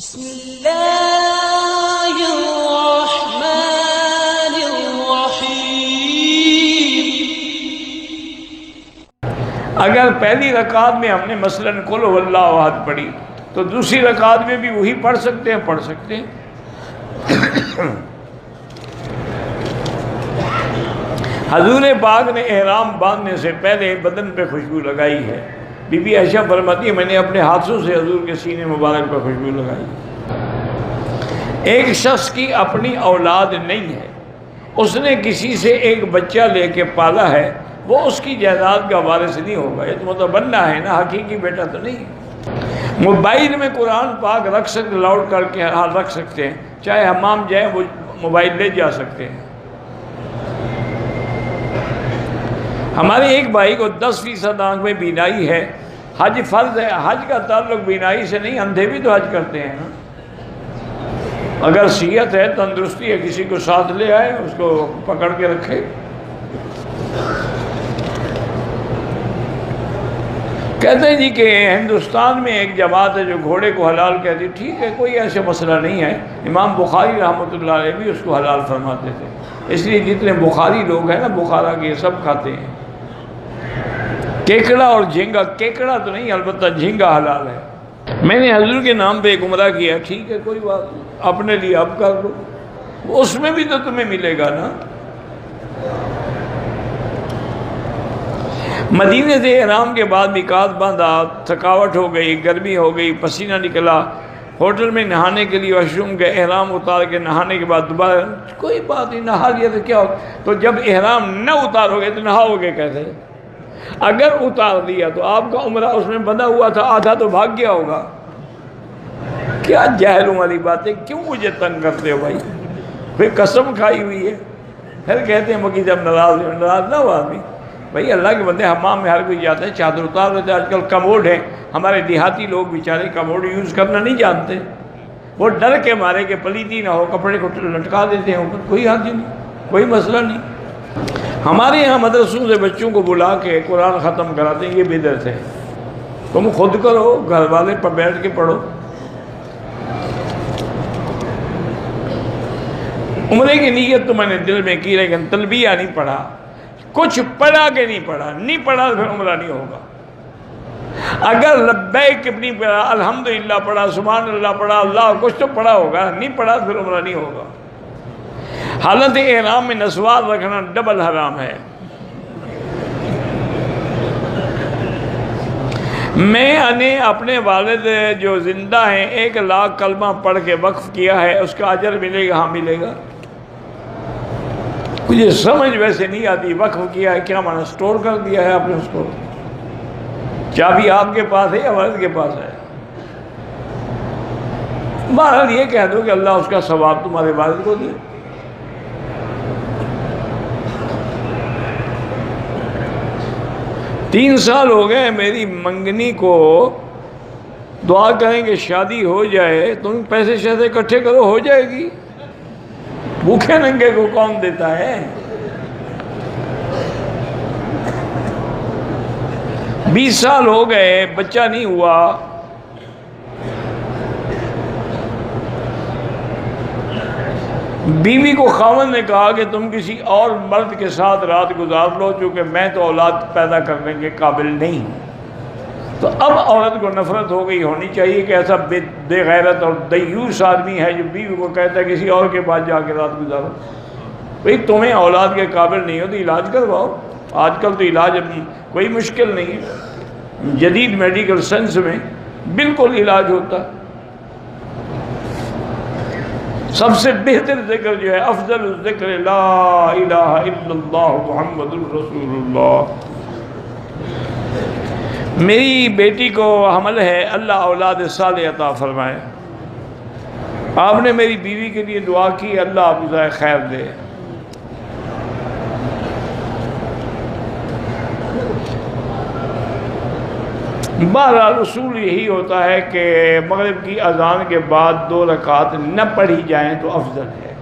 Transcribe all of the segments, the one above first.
بسم اللہ الرحمن الرحیم۔ اگر پہلی رکعت میں ہم نے مثلاً قل هو اللہ احد پڑھی تو دوسری رکعت میں بھی وہی پڑھ سکتے ہیں حضور پاک نے احرام باندھنے سے پہلے بدن پہ خوشبو لگائی ہے۔ بی بی عائشہ فرماتی ہے میں نے اپنے ہاتھوں سے حضور کے سینے مبارک پہ خوشبو لگائی۔ ایک شخص کی اپنی اولاد نہیں ہے، اس نے کسی سے ایک بچہ لے کے پالا ہے، وہ اس کی جائیداد کا وارث نہیں ہوگا۔ یہ تو متبنہ ہے نا، حقیقی بیٹا تو نہیں۔ موبائل میں قرآن پاک رکھ سکتے، لاؤڈ کر کے رکھ سکتے ہیں، چاہے حمام جائیں وہ موبائل لے جا سکتے ہیں۔ ہمارے ایک بھائی کو 10% آنکھ میں بینائی ہے، حج فرض ہے۔ حج کا تعلق بینائی سے نہیں، اندھے بھی تو حج کرتے ہیں نا۔ اگر صحت ہے، تندرستی ہے، کسی کو ساتھ لے آئے، اس کو پکڑ کے رکھے۔ کہتے ہیں جی کہ ہندوستان میں ایک جماعت ہے جو گھوڑے کو حلال کہتی، ٹھیک ہے، کوئی ایسا مسئلہ نہیں ہے۔ امام بخاری رحمۃ اللہ علیہ بھی اس کو حلال فرماتے تھے، اس لیے جتنے بخاری لوگ ہیں نا بخارا کے، یہ سب کھاتے ہیں۔ کیکڑا اور جھینگا، کیکڑا تو نہیں، البتہ جھینگا حلال ہے۔ میں نے حضور کے نام پہ ایک عمرہ کیا، ٹھیک ہے، کوئی بات نہیں، اپنے لیے اب کر لو، اس میں بھی تو تمہیں ملے گا نا۔ مدینے سے احرام کے بعد میقات باندھا، تھکاوٹ ہو گئی، گرمی ہو گئی، پسینہ نکلا، ہوٹل میں نہانے کے لیے واش روم گئے، احرام اتار کے نہانے کے بعد دوبارہ کوئی بات نہیں، نہا لیا تو کیا ہو، تو جب احرام نہ اتارو گے تو نہاؤ گے کیسے؟ اگر اتار دیا تو آپ کا عمرہ اس میں بندھا ہوا تھا، آدھا تو بھاگ گیا ہوگا۔ کیا جاہلوں والی باتیں، کیوں مجھے تنگ کرتے ہو بھائی؟ پھر قسم کھائی ہوئی ہے، پھر کہتے ہیں مکی جب ناراض نہ ہو آدمی۔ بھائی اللہ کے بندے، حمام میں ہر کوئی جاتا ہے، چادر اتار لیتے ہیں۔ آج کل کموڈ ہے، ہمارے دیہاتی لوگ بیچارے کموڈ یوز کرنا نہیں جانتے، وہ ڈر کے مارے کہ پلیتی نہ ہو کپڑے کو لٹکا دیتے ہیں اوپر، کوئی حرج نہیں، کوئی مسئلہ نہیں۔ ہمارے یہاں مدرسوں سے بچوں کو بلا کے قرآن ختم کراتے ہیں، یہ بدعت ہے۔ تم خود کرو، گھر والے پر بیٹھ کے پڑھو۔ عمرے کی نیت تو میں نے دل میں کی، لیکن تلبیہ نہیں پڑھا، کچھ پڑھا کہ نہیں پڑھا پھر عمرہ نہیں ہوگا۔ اگر لبیک نہیں پڑھا، الحمدللہ پڑھا، سبحان اللہ پڑھا، اللہ کچھ تو پڑھا ہوگا، نہیں پڑھا پھر عمرہ نہیں ہوگا۔ حالت احرام میں نسوار رکھنا ڈبل حرام ہے۔ میں نے اپنے والد جو زندہ ہیں 1,00,000 کلمہ پڑھ کے وقف کیا ہے، اس کا اجر ملے گا؟ ہاں ملے گا۔ مجھے سمجھ ویسے نہیں آتی، وقف کیا ہے کیا معنی؟ سٹور کر دیا ہے آپ نے اس کو؟ چابی آپ کے پاس ہے یا والد کے پاس ہے؟ بہرحال یہ کہہ دو کہ اللہ اس کا ثواب تمہارے والد کو دے۔ تین سال ہو گئے میری منگنی کو، دعا کریں کہ شادی ہو جائے، تم پیسے شیسے اکٹھے کرو، ہو جائے گی۔ بھوکے ننگے کو کون دیتا ہے؟ 20 سال ہو گئے، بچہ نہیں ہوا۔ بیوی کو خاوند نے کہا کہ تم کسی اور مرد کے ساتھ رات گزار لو، چونکہ میں تو اولاد پیدا کرنے کے قابل نہیں ہوں۔ تو اب عورت کو نفرت ہو گئی ہونی چاہیے کہ ایسا بے غیرت اور دیوس آدمی ہے جو بیوی کو کہتا ہے کسی اور کے پاس جا کے رات گزارو۔ بھئی تمہیں اولاد کے قابل نہیں ہو تو علاج کرواؤ۔ آج کل تو علاج کوئی مشکل نہیں ہے، جدید میڈیکل سائنس میں بالکل علاج ہوتا ہے۔ سب سے بہتر ذکر جو ہے، افضل الذکر لا الہ الا اللہ محمد الرسول اللہ۔ میری بیٹی کو حمل ہے، اللہ اولاد صالح عطا فرمائے۔ آپ نے میری بیوی کے لیے دعا کی، اللہ آپ کو خیر دے۔ بہرحال اصول یہی ہوتا ہے کہ مغرب کی اذان کے بعد 2 رکعت نہ پڑھی جائیں تو افضل ہے۔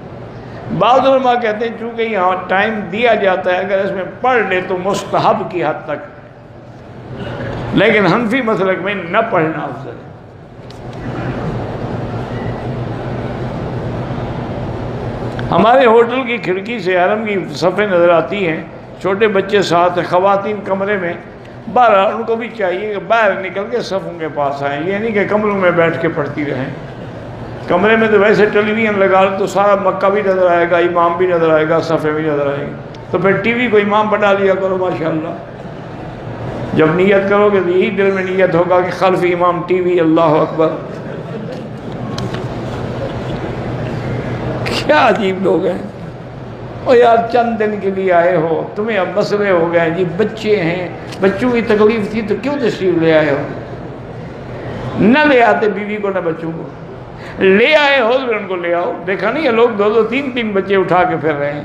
بعض علماء کہتے ہیں چونکہ یہاں ٹائم دیا جاتا ہے، اگر اس میں پڑھ لے تو مستحب کی حد تک، لیکن حنفی مسلک میں نہ پڑھنا افضل ہے۔ ہمارے ہوٹل کی کھڑکی سے حرم کی صفیں نظر آتی ہیں، چھوٹے بچے ساتھ ہیں، خواتین کمرے میں، باہر ان کو بھی چاہیے کہ باہر نکل کے صفوں کے پاس آئیں، یہ نہیں کہ کمروں میں بیٹھ کے پڑھتی رہیں۔ کمرے میں تو ویسے ٹیلی ویژن لگا لو تو سارا مکہ بھی نظر آئے گا، امام بھی نظر آئے گا، صفیں بھی نظر آئے گی، تو پھر ٹی وی کو امام بنا لیا کرو ماشاءاللہ۔ جب نیت کرو گے تو یہی دل میں نیت ہوگا کہ خلف امام ٹی وی، اللہ اکبر۔ کیا عجیب لوگ ہیں۔ او یار چند دن کے لیے آئے ہو، تمہیں اب مسئلے ہو گئے جی، بچے ہیں، بچوں کی تکلیف تھی تو کیوں تشریف لے آئے ہو؟ نہ لے آتے بیوی کو نہ بچوں کو، لے آئے ہو تو ان کو لے آؤ۔ دیکھا نہیں یہ لوگ 2-2 3-3 بچے اٹھا کے پھر رہے ہیں۔